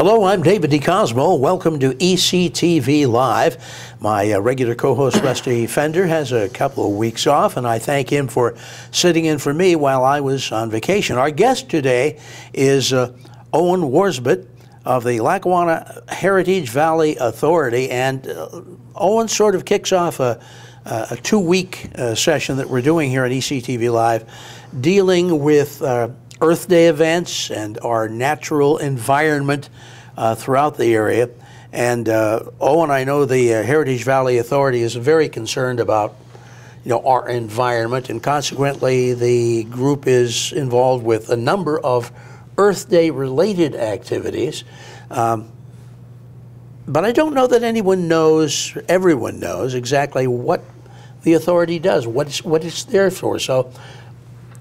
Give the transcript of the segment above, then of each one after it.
Hello, I'm David DeCosmo. Welcome to ECTV Live. My regular co-host Rusty Fender has a couple of weeks off, and I thank him for sitting in for me while I was on vacation. Our guest today is Owen Worsbit of the Lackawanna Heritage Valley Authority, and Owen sort of kicks off a two-week session that we're doing here at ECTV Live, dealing with Earth Day events and our natural environment throughout the area. And Owen, I know the Heritage Valley Authority is very concerned about our environment, and consequently the group is involved with a number of Earth Day related activities. But I don't know that everyone knows exactly what the authority does, what it's there for. So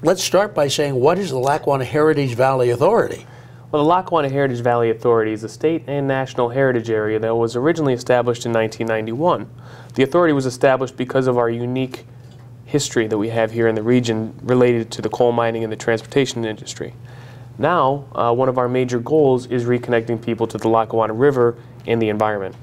let's start by saying, what is the Lackawanna Heritage Valley Authority? Well, the Lackawanna Heritage Valley Authority is a state and national heritage area that was originally established in 1991. The authority was established because of our unique history that we have here in the region related to the coal mining and the transportation industry. Now, one of our major goals is reconnecting people to the Lackawanna River and the environment.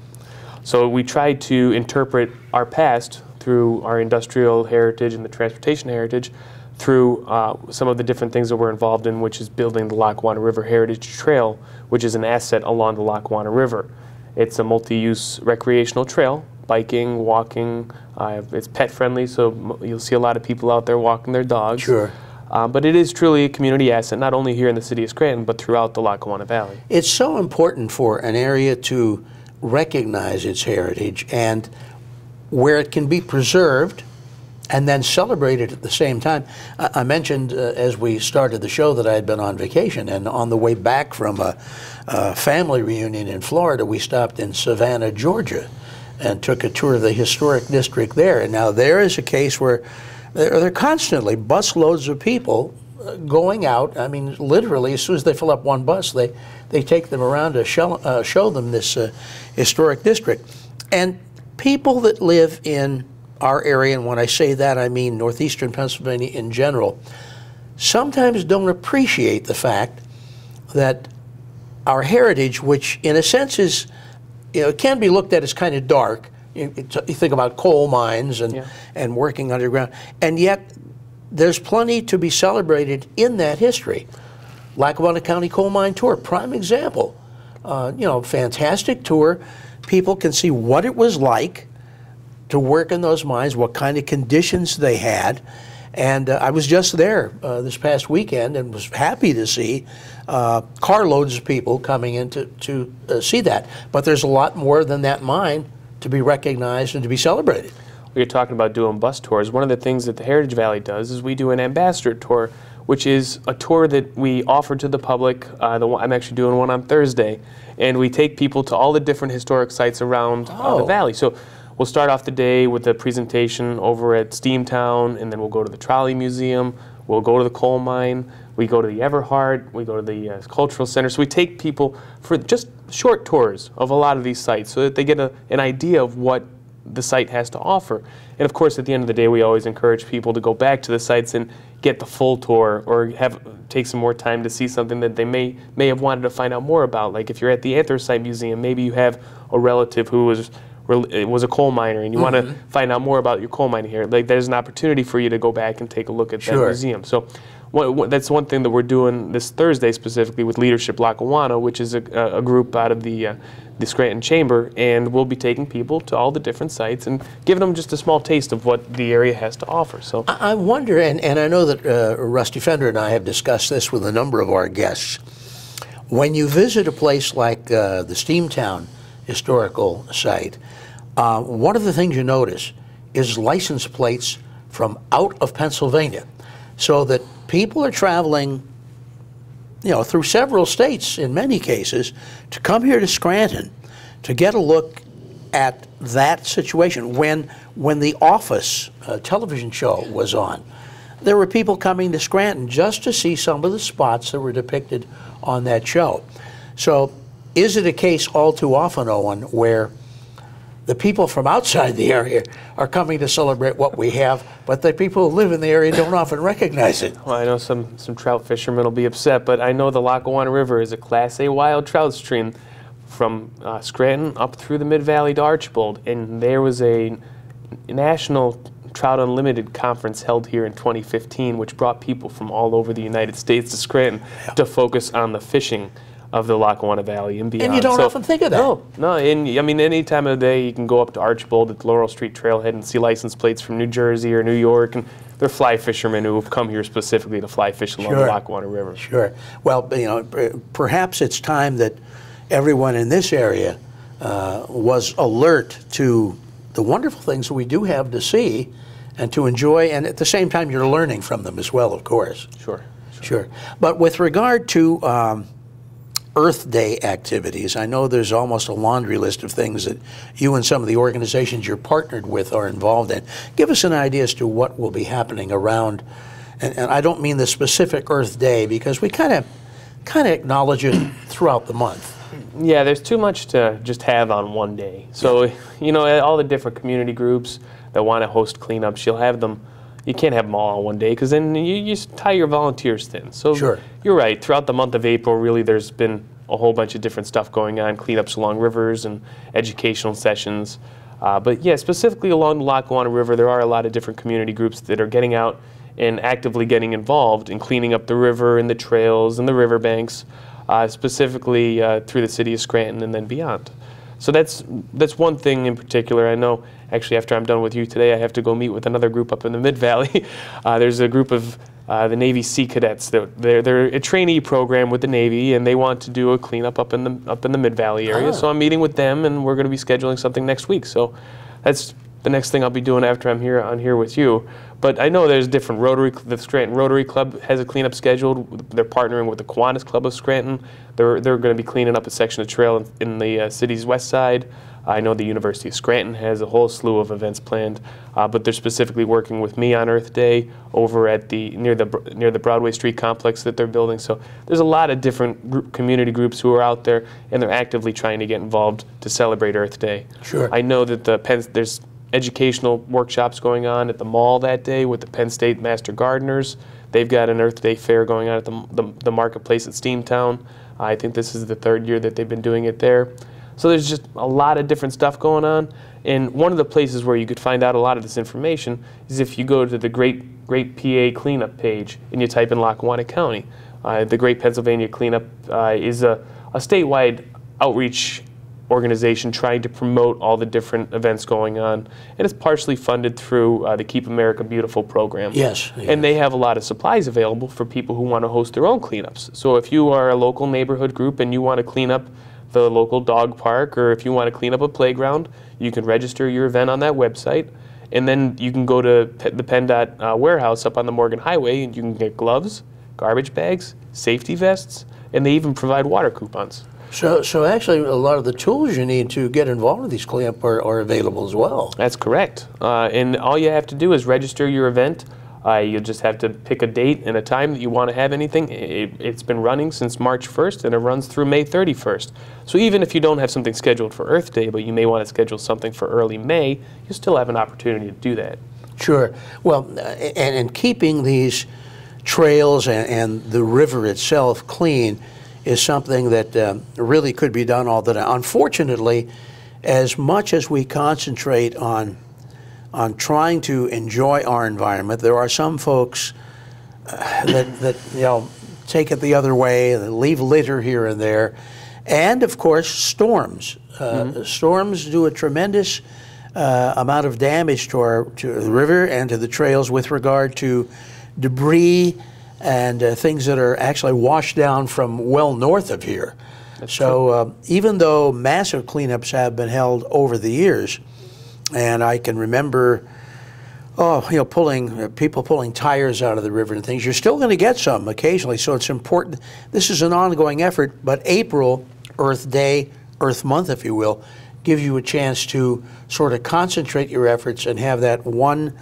So we tried to interpret our past through our industrial heritage and the transportation heritage through some of the different things that we're involved in, which is building the Lackawanna River Heritage Trail, which is an asset along the Lackawanna River. It's a multi-use recreational trail, biking, walking. It's pet friendly, so you'll see a lot of people out there walking their dogs. Sure. But it is truly a community asset, not only here in the city of Scranton, but throughout the Lackawanna Valley. It's so important for an area to recognize its heritage, and where it can be preserved and then celebrated at the same time. I mentioned as we started the show that I had been on vacation, and on the way back from a family reunion in Florida, we stopped in Savannah, Georgia, and took a tour of the historic district there. And now there is a case where there are constantly busloads of people going out. I mean, literally, as soon as they fill up one bus, they take them around to show them this historic district. And people that live in our area, and when I say that, I mean northeastern Pennsylvania in general, sometimes don't appreciate the fact that our heritage, which in a sense is, it can be looked at as kind of dark. You think about coal mines and working underground, and yet there's plenty to be celebrated in that history. Lackawanna County Coal Mine Tour, prime example. Fantastic tour. People can see what it was like to work in those mines, what kind of conditions they had. And I was just there this past weekend and was happy to see carloads of people coming in to see that. But there's a lot more than that mine to be recognized and to be celebrated. We were talking about doing bus tours. One of the things that the Heritage Valley does is we do an ambassador tour, which is a tour that we offer to the public. I'm actually doing one on Thursday. And we take people to all the different historic sites around the valley. So we'll start off the day with a presentation over at Steamtown, and then we'll go to the Trolley Museum, we'll go to the coal mine, we go to the Everhart, we go to the Cultural Center. So we take people for just short tours of a lot of these sites so that they get an idea of what the site has to offer. And of course, at the end of the day, we always encourage people to go back to the sites and get the full tour, or take some more time to see something that they may have wanted to find out more about. Like if you're at the Anthracite Museum, maybe you have a relative who was a coal miner, and you want to find out more about your coal mining here. Like, there's an opportunity for you to go back and take a look at that museum. So that's one thing that we're doing this Thursday specifically with Leadership Lackawanna, which is a group out of the Scranton Chamber, and we'll be taking people to all the different sites and giving them just a small taste of what the area has to offer. So I wonder, and I know that Rusty Fender and I have discussed this with a number of our guests, when you visit a place like the Steamtown historical site, one of the things you notice is license plates from out of Pennsylvania, so that people are traveling through several states in many cases to come here to Scranton to get a look at that situation. When The Office television show was on, there were people coming to Scranton just to see some of the spots that were depicted on that show. So is it a case all too often, Owen, where the people from outside the area are coming to celebrate what we have, but the people who live in the area don't often recognize it. Well, I know some trout fishermen will be upset, but I know the Lackawanna River is a Class A wild trout stream from Scranton up through the Mid-Valley to Archbold, and there was a national Trout Unlimited conference held here in 2015, which brought people from all over the United States to Scranton to focus on the fishing of the Lackawanna Valley and beyond. And you don't often think of that. No, and I mean, any time of the day you can go up to Archbold at the Laurel Street Trailhead and see license plates from New Jersey or New York, and they're fly fishermen who have come here specifically to fly fish along the Lackawanna River. Sure. Well, you know, perhaps it's time that everyone in this area was alert to the wonderful things that we do have to see and to enjoy, and at the same time you're learning from them as well, of course. Sure. But with regard to Earth Day activities, I know there's almost a laundry list of things that you and some of the organizations you're partnered with are involved in. Give us an idea as to what will be happening around, and I don't mean the specific Earth Day, because we kind of acknowledge it throughout the month. Yeah, there's too much to just have on one day. So, you know, all the different community groups that want to host cleanups, you'll have them. You can't have them all on one day, because then you tie your volunteers thin. So you're right. Throughout the month of April, really, there's been a whole bunch of different stuff going on, cleanups along rivers and educational sessions. But yeah, specifically along the Lackawanna River, there are a lot of different community groups that are getting out and actively getting involved in cleaning up the river and the trails and the riverbanks, specifically through the city of Scranton and then beyond. So that's one thing in particular. I know, actually, after I'm done with you today, I have to go meet with another group up in the Mid-Valley. There's a group of the Navy Sea Cadets. They're a trainee program with the Navy, and they want to do a cleanup up in the Mid-Valley area. So I'm meeting with them, and we're going to be scheduling something next week. So that's the next thing I'll be doing after I'm here with you. But I know there's different the Scranton Rotary Club has a cleanup scheduled. They're partnering with the Kiwanis Club of Scranton. They're going to be cleaning up a section of trail in the city's west side. I know the University of Scranton has a whole slew of events planned, but they're specifically working with me on Earth Day over at near the Broadway Street complex that they're building. So there's a lot of different community groups who are out there, and they're actively trying to get involved to celebrate Earth Day. Sure. I know that there's educational workshops going on at the mall that day with the Penn State Master Gardeners. They've got an Earth Day fair going on at the marketplace at Steamtown. I think this is the 3rd year that they've been doing it there. So there's just a lot of different stuff going on. And one of the places where you could find out a lot of this information is if you go to the Great PA Cleanup page and you type in Lackawanna County. The Great Pennsylvania Cleanup is a statewide outreach organization trying to promote all the different events going on, and it's partially funded through the Keep America Beautiful program. Yes. And they have a lot of supplies available for people who want to host their own cleanups. So if you are a local neighborhood group and you want to clean up the local dog park, or if you want to clean up a playground, you can register your event on that website, and then you can go to the PennDOT warehouse up on the Morgan Highway, and you can get gloves, garbage bags, safety vests, and they even provide water coupons. So actually, a lot of the tools you need to get involved in these cleanup are available as well. That's correct. And all you have to do is register your event. You'll just have to pick a date and a time that you want to have anything. It's been running since March 1st, and it runs through May 31st. So even if you don't have something scheduled for Earth Day, but you may want to schedule something for early May, you still have an opportunity to do that. Sure. Well, and keeping these trails and the river itself clean is something that really could be done all the time. Unfortunately, as much as we concentrate on trying to enjoy our environment, there are some folks that you know, take it the other way and leave litter here and there, and of course storms. Storms do a tremendous amount of damage to the river and to the trails with regard to debris and things that are actually washed down from well north of here. So even though massive cleanups have been held over the years, and I can remember, people pulling tires out of the river and things, you're still going to get some occasionally. So it's important. This is an ongoing effort, but April, Earth Day, Earth Month, if you will, gives you a chance to sort of concentrate your efforts and have that one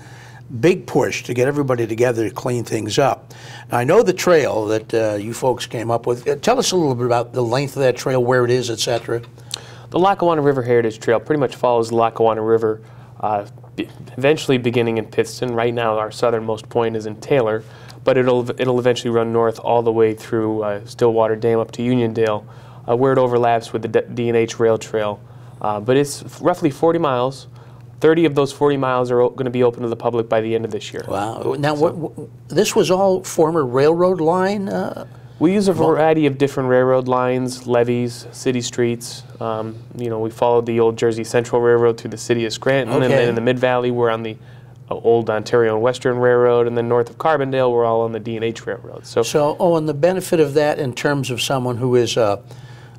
big push to get everybody together to clean things up. Now, I know the trail that you folks came up with. Tell us a little bit about the length of that trail, where it is, etc. The Lackawanna River Heritage Trail pretty much follows the Lackawanna River, eventually beginning in Pittston. Right now, our southernmost point is in Taylor, but it'll eventually run north all the way through Stillwater Dam up to Uniondale, where it overlaps with the D&H Rail Trail. But it's roughly 40 miles. 30 of those 40 miles are going to be open to the public by the end of this year. Wow. Now, this was all former railroad line? We use a variety of different railroad lines, levees, city streets. You know, we followed the old Jersey Central Railroad through the city of Scranton, and then in the Mid-Valley, we're on the old Ontario and Western Railroad, and then north of Carbondale, we're all on the D&H Railroad. So, and the benefit of that in terms of someone who is a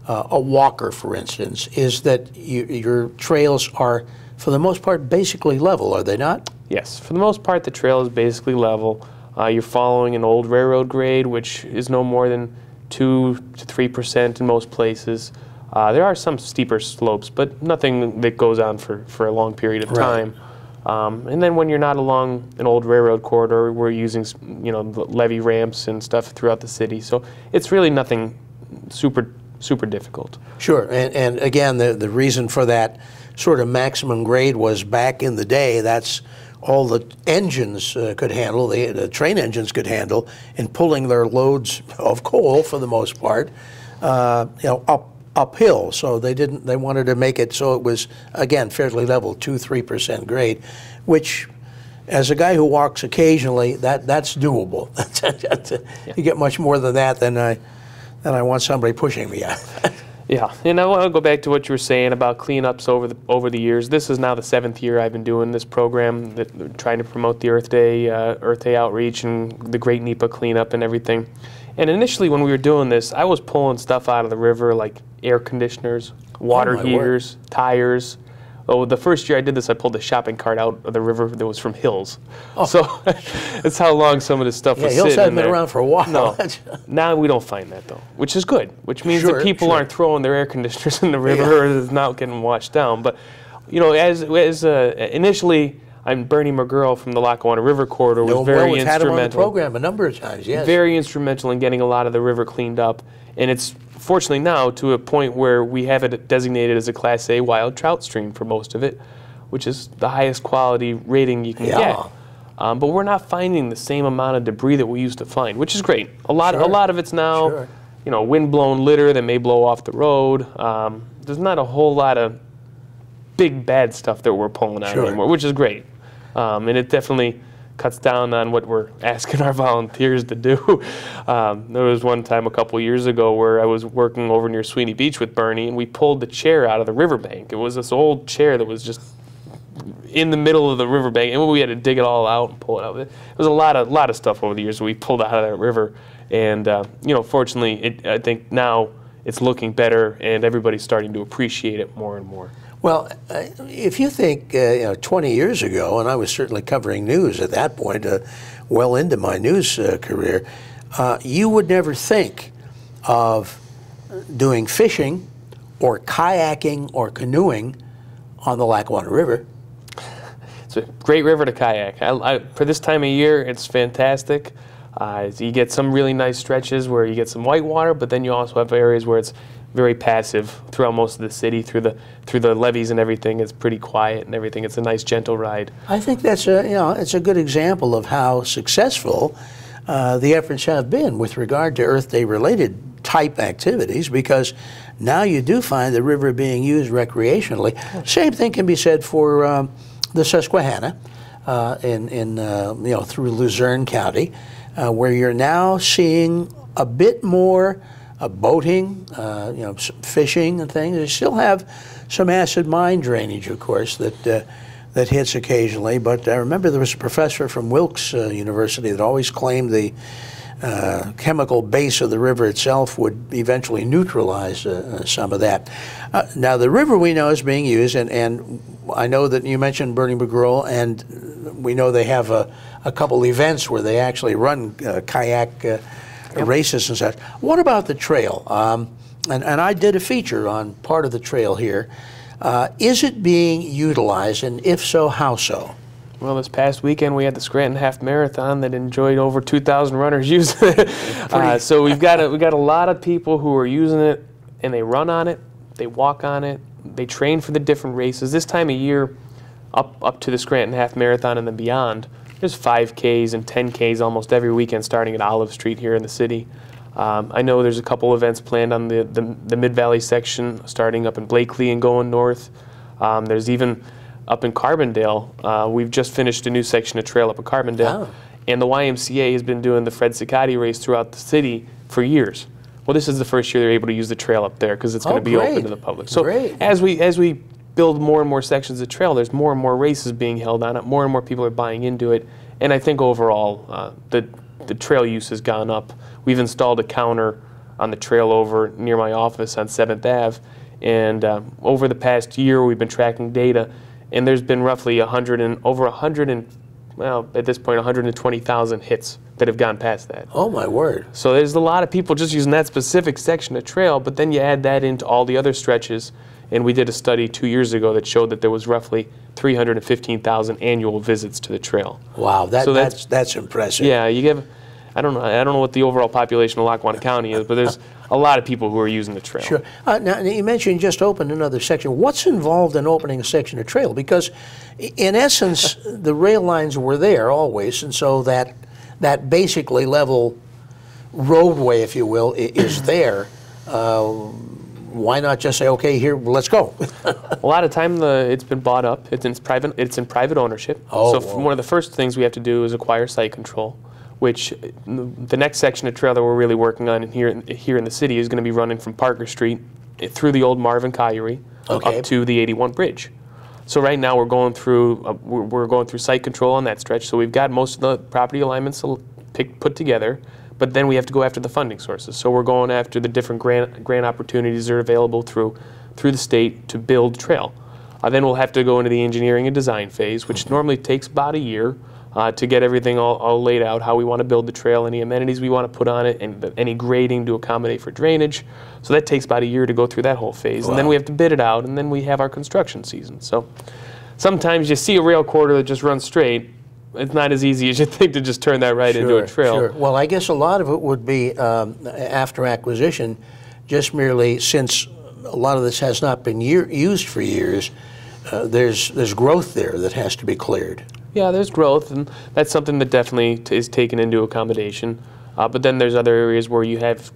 walker, for instance, is that your trails are, for the most part, basically level, are they not? Yes, for the most part, the trail is basically level. You're following an old railroad grade, which is no more than 2 to 3% in most places. There are some steeper slopes, but nothing that goes on for a long period of time. And then when you're not along an old railroad corridor, we're using, you know, levee ramps and stuff throughout the city. So it's really nothing super difficult. Sure, and again, the reason for that sort of maximum grade was back in the day, that's all the engines could handle, the train engines could handle, in pulling their loads of coal, for the most part, you know, uphill. So they wanted to make it so it was, again, fairly level, 2-3% grade, which, as a guy who walks occasionally, that's doable. You get much more than that than I want somebody pushing me out. Yeah, and I want to go back to what you were saying about cleanups over the years. This is now the 7th year I've been doing this program, trying to promote the Earth Day outreach and the Great NEPA cleanup and everything. And initially, when we were doing this, I was pulling stuff out of the river like air conditioners, water heaters, tires. Oh, the first year I did this, I pulled a shopping cart out of the river that was from Hills. Oh. So that's how long some of this stuff was sitting in there. Hills hadn't been around for a while. No. Now we don't find that, though, which is good, which means that people aren't throwing their air conditioners in the river or it's not getting washed down. But, you know, as initially, Bernie McGurl from the Lackawanna River Corridor was very instrumental. We've had him on the program a number of times, yes. Very instrumental in getting a lot of the river cleaned up. And it's fortunately now to a point where we have it designated as a Class A wild trout stream for most of it, which is the highest quality rating you can get. But we're not finding the same amount of debris that we used to find, which is great. A lot of it's now, you know, wind-blown litter that may blow off the road. There's not a whole lot of big bad stuff that we're pulling out anymore, which is great. And it definitely cuts down on what we're asking our volunteers to do. There was one time a couple years ago where I was working over near Sweeney Beach with Bernie, and we pulled the chair out of the riverbank. It was this old chair that was just in the middle of the riverbank, and we had to dig it all out and pull it out. There was a lot of stuff over the years that we pulled out of that river, and you know, fortunately, I think now it's looking better, and everybody's starting to appreciate it more and more. Well, if you think, you know, 20 years ago, and I was certainly covering news at that point, well into my news career, you would never think of doing fishing or kayaking or canoeing on the Lackawanna River. It's a great river to kayak. For this time of year, it's fantastic. You get some really nice stretches where you get some white water, but then you also have areas where it's very passive throughout most of the city, through the levees and everything. It's pretty quiet and everything. It's a nice, gentle ride. I think that's it's a good example of how successful the efforts have been with regard to Earth Day related type activities, because now you do find the river being used recreationally. Same thing can be said for the Susquehanna through Luzerne County, where you're now seeing a bit more boating, fishing and things. They still have some acid mine drainage, of course, that hits occasionally. But I remember there was a professor from Wilkes University that always claimed the chemical base of the river itself would eventually neutralize some of that. Now, the river we know is being used, and I know that you mentioned Bernie McGurl, and we know they have a couple events where they actually run kayak races and such. What about the trail? And I did a feature on part of the trail here. Is it being utilized, and if so, how so? Well, this past weekend we had the Scranton Half Marathon that enjoyed over 2,000 runners using it. So we've got a lot of people who are using it, and they run on it, they walk on it, they train for the different races. This time of year, up to the Scranton Half Marathon and then beyond, there's 5Ks and 10Ks almost every weekend starting at Olive Street here in the city. I know there's a couple events planned on the Mid-Valley section starting up in Blakely and going north. There's even up in Carbondale. We've just finished a new section of trail up in Carbondale. Oh. And the YMCA has been doing the Fred Ciccati race throughout the city for years. Well, this is the first year they're able to use the trail up there because it's going to be open to the public. So as we build more and more sections of trail, there's more and more races being held on it. More and more people are buying into it. And I think overall, the trail use has gone up. We've installed a counter on the trail over near my office on 7th Ave. And over the past year, we've been tracking data. And there's been roughly well, at this point, 120,000 hits that have gone past that. Oh, my word. So there's a lot of people just using that specific section of trail, but then you add that into all the other stretches. And we did a study 2 years ago that showed that there was roughly 315,000 annual visits to the trail. Wow, that's impressive. Yeah, I don't know what the overall population of Lackawanna County is, but there's a lot of people who are using the trail. Sure. Now, you mentioned you just opened another section. What's involved in opening a section of trail? Because, in essence, the rail lines were there always, and so that basically level roadway, if you will, is there. Why not just say, okay, here, let's go? A lot of time it's been bought up. It's in private ownership. Oh, so one of the first things we have to do is acquire site control, which the next section of trail that we're really working on here in the city is going to be running from Parker Street through the old Marvin Colliery up to the 81 Bridge. So right now we're going through site control on that stretch. So we've got most of the property alignments put together, but then we have to go after the funding sources. So we're going after the different grant opportunities that are available through the state to build trail. Then we'll have to go into the engineering and design phase, which normally takes about a year. To get everything all laid out, how we want to build the trail, any amenities we want to put on it, and any grading to accommodate for drainage. So that takes about a year to go through that whole phase. Wow. And then we have to bid it out, and then we have our construction season. So sometimes you see a rail corridor that just runs straight. It's not as easy as you think to just turn that right into a trail. Sure. Well, I guess a lot of it would be after acquisition, just merely since a lot of this has not been used for years, there's growth there that has to be cleared. Yeah, there's growth, and that's something that definitely is taken into accommodation. But then there's other areas where you have,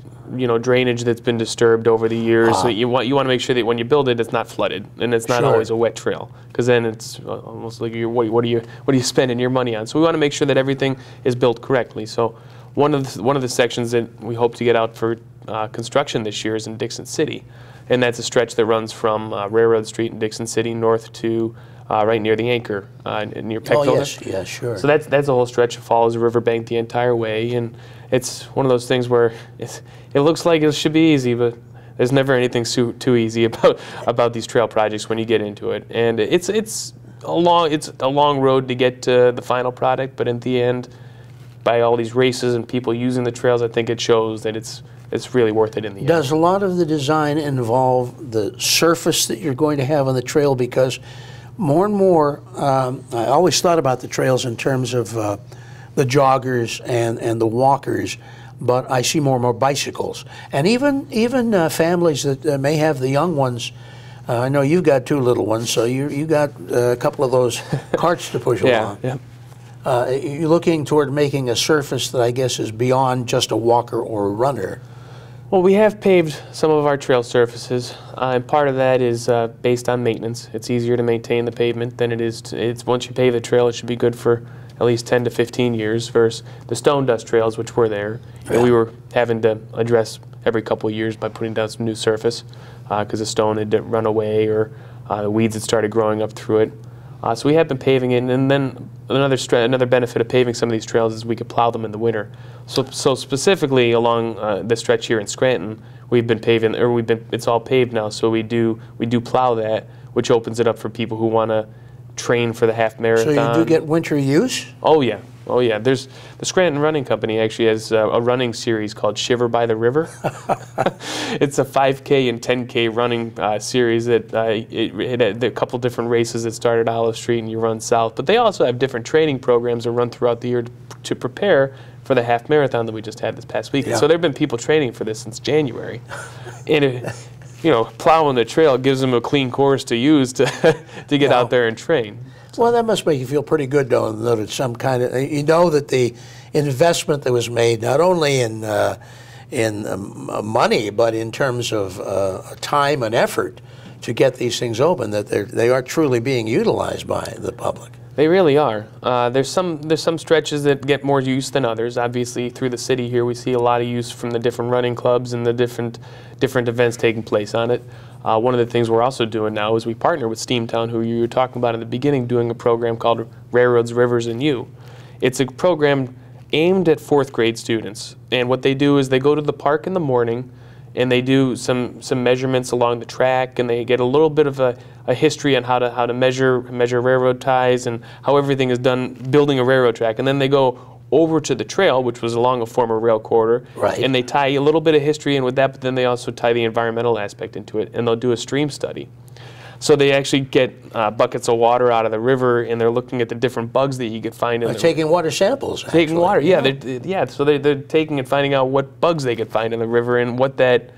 drainage that's been disturbed over the years. So you want to make sure that when you build it, it's not flooded and it's not always a wet trail, because then it's almost like what are you spending your money on? So we want to make sure that everything is built correctly. So one of the sections that we hope to get out for construction this year is in Dixon City, and that's a stretch that runs from Railroad Street in Dixon City north to right near the Anchor, near Peckville. Oh, yes, yeah, sure. So that's a whole stretch that follows the riverbank the entire way, and it's one of those things where it looks like it should be easy, but there's never anything too easy about these trail projects when you get into it. And it's a long road to get to the final product, but in the end, by all these races and people using the trails, I think it shows that it's really worth it in the end. Does a lot of the design involve the surface that you're going to have on the trail? Because more and more, I always thought about the trails in terms of the joggers and the walkers, but I see more and more bicycles. And even families that may have the young ones. I know you've got two little ones, so you got a couple of those carts to push along. Yeah. You're looking toward making a surface that I guess is beyond just a walker or a runner. Well, we have paved some of our trail surfaces, and part of that is based on maintenance. It's easier to maintain the pavement than it is once you pave the trail, it should be good for at least 10 to 15 years versus the stone dust trails, which were there. Yeah. And we were having to address every couple of years by putting down some new surface because the stone had run away or the weeds had started growing up through it. So we have been paving it, and then another benefit of paving some of these trails is we could plow them in the winter. So specifically along the stretch here in Scranton, we've been paving, it's all paved now. So we do plow that, which opens it up for people who want to train for the half marathon. So you do get winter use? Oh yeah. There's the Scranton Running Company actually has a running series called Shiver by the River. It's a 5K and 10K running series that it had a couple different races that start at Olive Street and you run south. But they also have different training programs that run throughout the year to prepare for the half marathon that we just had this past weekend. Yeah. So there have been people training for this since January. And you know, plowing the trail gives them a clean course to use to to get out there and train. Well, that must make you feel pretty good, though, that it's some kind of, you know, that the investment that was made, not only in money, but in terms of time and effort to get these things open, that they are truly being utilized by the public. They really are. There's some stretches that get more use than others. Obviously, through the city here, we see a lot of use from the different running clubs and the different events taking place on it. One of the things we're also doing now is we partner with Steamtown, who you were talking about in the beginning, doing a program called Railroads, Rivers, and You. It's a program aimed at 4th grade students, and what they do is they go to the park in the morning and they do some measurements along the track, and they get a little bit of a history on how to measure railroad ties and how everything is done building a railroad track. And then they go over to the trail, which was along a former rail corridor, right, and they tie a little bit of history in with that, but then they also tie the environmental aspect into it, and they'll do a stream study. So they actually get buckets of water out of the river, and they're looking at the different bugs that you could find in taking water samples. Taking water, yeah. So they're taking and finding out what bugs they could find in the river and what that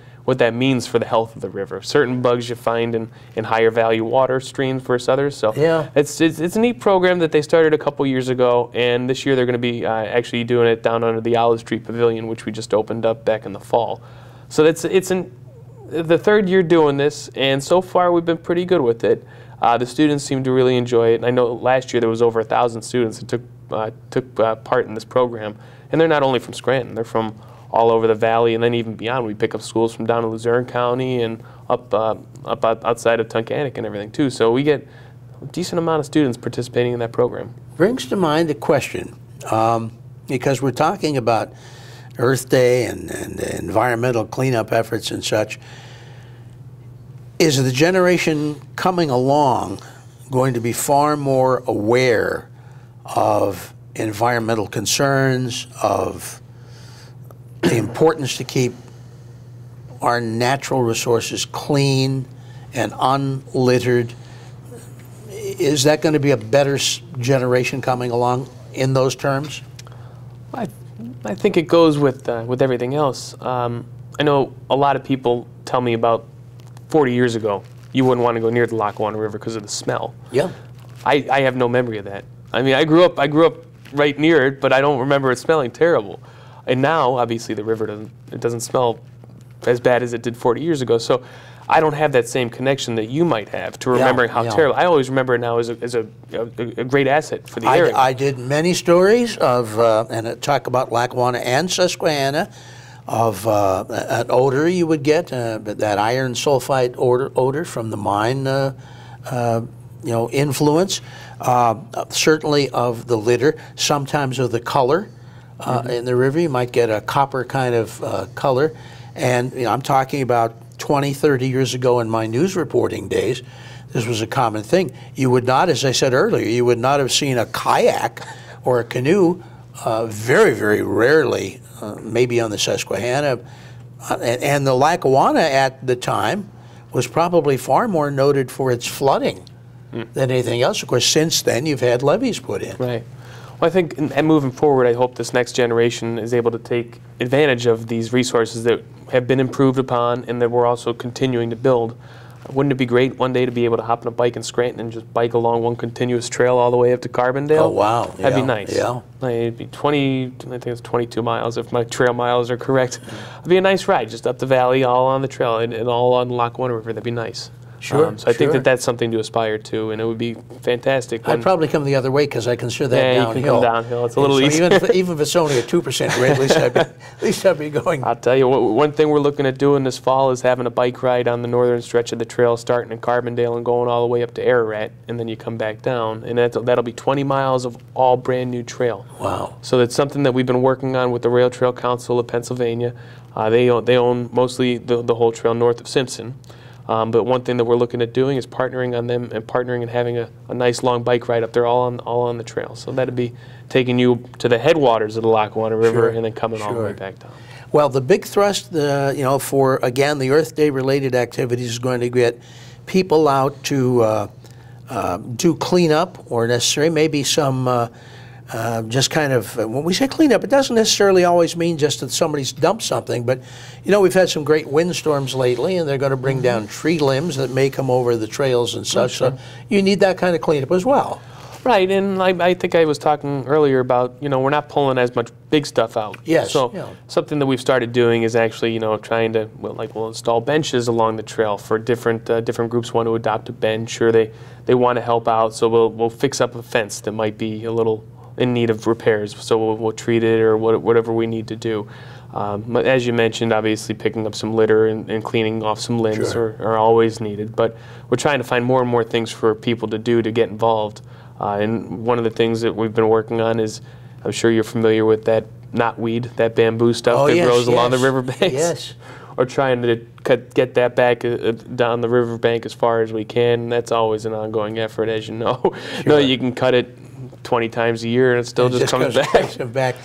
means for the health of the river. Certain bugs you find in higher value water streams versus others. So yeah, it's a neat program that they started a couple years ago, and this year they're going to be actually doing it down under the Olive Street Pavilion, which we just opened up back in the fall. So it's the 3rd year doing this, and so far we've been pretty good with it. The students seem to really enjoy it, and I know last year there was over 1,000 students that took part in this program, and they're not only from Scranton, they're from all over the valley and then even beyond. We pick up schools from down in Luzerne County and up outside of Tunkhannock and everything too. So we get a decent amount of students participating in that program. Brings to mind a question, because we're talking about Earth Day and environmental cleanup efforts and such. Is the generation coming along going to be far more aware of environmental concerns, of the importance to keep our natural resources clean and unlittered? Is that going to be a better generation coming along in those terms? I think it goes with everything else. I know a lot of people tell me about 40 years ago, you wouldn't want to go near the Lackawanna River because of the smell. Yeah. I have no memory of that. I mean, I grew up right near it, but I don't remember it smelling terrible. And now, obviously, the river doesn't smell as bad as it did 40 years ago. So I don't have that same connection that you might have to remembering how terrible. I always remember it now as a great asset for the area. I did many stories of, and I talk about Lackawanna and Susquehanna, of an odor you would get, that iron sulfide odor from the mine, influence. Certainly of the litter, sometimes of the color. In the river, you might get a copper kind of color. And I'm talking about 20, 30 years ago in my news reporting days, this was a common thing. You would not, as I said earlier, you would not have seen a kayak or a canoe, very, very rarely, maybe on the Susquehanna. And the Lackawanna at the time was probably far more noted for its flooding than anything else. Of course, since then, you've had levees put in. Right. Well, I think, and moving forward, I hope this next generation is able to take advantage of these resources that have been improved upon and that we're also continuing to build. Wouldn't it be great one day to be able to hop on a bike in Scranton and just bike along one continuous trail all the way up to Carbondale? Oh, wow. That'd be nice. Yeah. It'd be I think it's 22 miles if my trail miles are correct. It'd be a nice ride, just up the valley, all on the trail, and all on the Lackawanna River. That'd be nice. Sure. So I think that that's something to aspire to, and it would be fantastic. I'd probably come the other way because I consider that downhill. Yeah, you can come downhill. It's a little easier. Even if it's only a 2% grade, at least I'd be going. I'll tell you, one thing we're looking at doing this fall is having a bike ride on the northern stretch of the trail, starting in Carbondale and going all the way up to Ararat, and then you come back down, and that'll be 20 miles of all brand new trail. Wow. So that's something that we've been working on with the Rail Trail Council of Pennsylvania. They own mostly the whole trail north of Simpson. But one thing that we're looking at doing is partnering on them and partnering and having a nice long bike ride up there all on the trail. So that'd be taking you to the headwaters of the Lackawanna River and then coming all the way back down. Well, the big thrust, for, again, the Earth Day related activities is going to get people out to do cleanup or necessarily maybe some just kind of, when we say cleanup, it doesn't necessarily always mean just that somebody's dumped something, but you know, we've had some great windstorms lately, and they're going to bring down tree limbs that may come over the trails and such, so you need that kind of cleanup as well. Right, and I think I was talking earlier about, you know, we're not pulling as much big stuff out. Yes. So something that we've started doing is actually, you know, trying to, we'll install benches along the trail for different groups want to adopt a bench, or they want to help out, so we'll fix up a fence that might be a little in need of repairs, so we'll treat it or whatever we need to do. But as you mentioned, obviously picking up some litter and cleaning off some limbs are always needed, but we're trying to find more and more things for people to do to get involved. And one of the things that we've been working on is, I'm sure you're familiar with that knotweed, that bamboo stuff that grows along the riverbanks. Yes. Or trying to get that back down the riverbank as far as we can. That's always an ongoing effort, as you know. No, you can cut it 20 times a year and it still just comes back.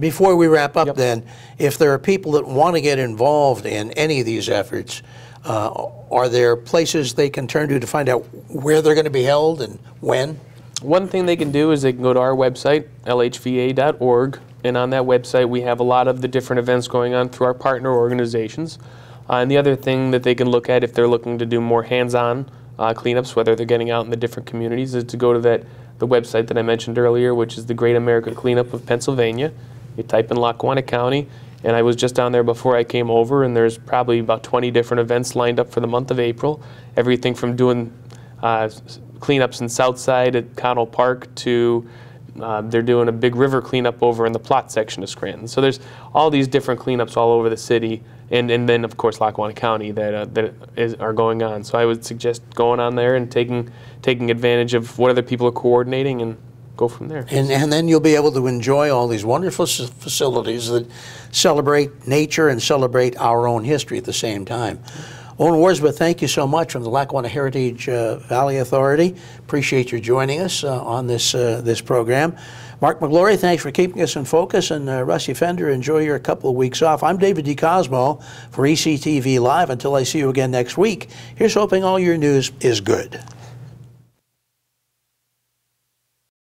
Before we wrap up then, if there are people that want to get involved in any of these efforts, are there places they can turn to find out where they're going to be held and when? One thing they can do is they can go to our website, LHVA.org, and on that website we have a lot of the different events going on through our partner organizations. And the other thing that they can look at if they're looking to do more hands-on cleanups, whether they're getting out in the different communities, is to go to the website that I mentioned earlier, which is the Great American Cleanup of Pennsylvania. You type in Lackawanna County, and I was just down there before I came over, and there's probably about 20 different events lined up for the month of April. Everything from doing cleanups in Southside at Connell Park to they're doing a big river cleanup over in the Plot section of Scranton. So there's all these different cleanups all over the city, and then of course Lackawanna County that are going on. So I would suggest going on there and taking advantage of what other people are coordinating and go from there. And then you'll be able to enjoy all these wonderful facilities that celebrate nature and celebrate our own history at the same time. Owen Worsbeth, thank you so much from the Lackawanna Heritage Valley Authority. Appreciate your joining us on this program. Mark McGlory, thanks for keeping us in focus. And Rusty Fender, enjoy your couple of weeks off. I'm David DeCosmo for ECTV Live. Until I see you again next week, here's hoping all your news is good.